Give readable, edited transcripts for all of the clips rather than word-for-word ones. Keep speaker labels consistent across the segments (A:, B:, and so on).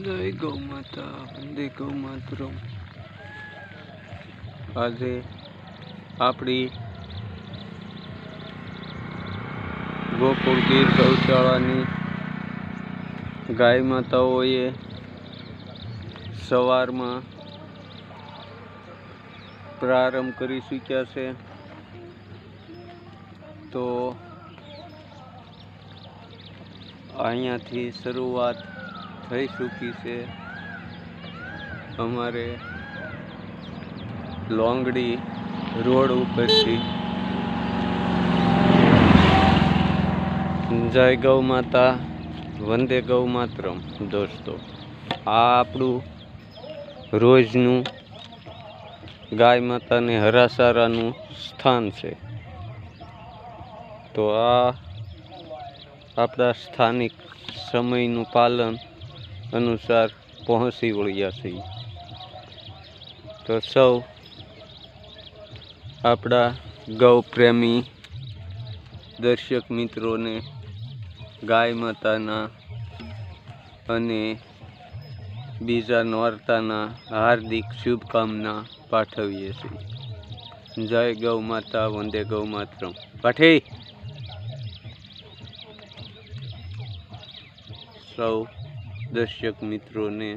A: જય ગૌ માતા, વંદે ગૌ માતરમ। આજે આપણી ગોકુળ ગીર ગૌશાળાની ગાય માતાઓએ સવારમાં પ્રારંભ કરી ચૂક્યા છે। તો અહીંયાથી શરૂઆત થઈ ચૂકી છે। અમારે લોંગડી રોડ ઉપરથી જય ગૌ માતા, વંદે ગૌ માતરમ। દોસ્તો, આ આપણું રોજનું ગાય માતાને હરાસારાનું સ્થાન છે। તો આ આપણા સ્થાનિક સમયનું પાલન અનુસાર પહોંચી વળ્યા છીએ। તો સૌ આપણા ગૌ પ્રેમી દર્શક મિત્રોને ગાય માતાના અને બીજા નોરતાના હાર્દિક શુભકામના પાઠવીએ છીએ। જય ગૌ માતા, વંદે ગૌ માતરમ। પાઠી સૌ દર્શક મિત્રોને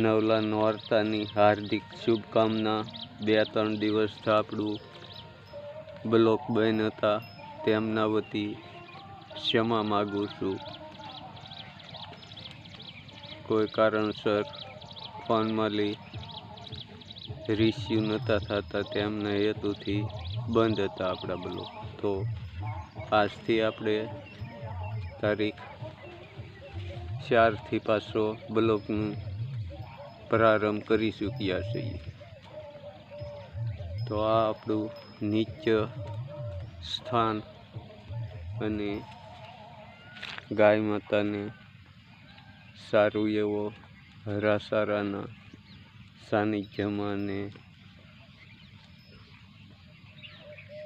A: નવલા નોરતાની હાર્દિક શુભકામના। 2-3 દિવસથી આપણું બ્લોક બંધ હતા, તેમના વતી ક્ષમા માગું છું। કોઈ કારણસર ફોનમાંથી રિસીવ નહોતા થતા, તેમના હેતુથી બંધ હતા આપણા બ્લોક। તો આજથી આપણે તારીખ 4થી પાછો બ્લોકનું પ્રારંભ કરી ચૂક્યા છીએ। તો આ આપણું નિત્ય સ્થાન અને ગાય માતાને સારું એવો હરાસારાના સાનિધ્યમાં ને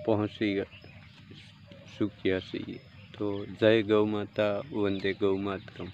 A: પહોંચી ચૂક્યા છીએ। તો જય ગૌ માતા, વંદે ગૌ માતરમ।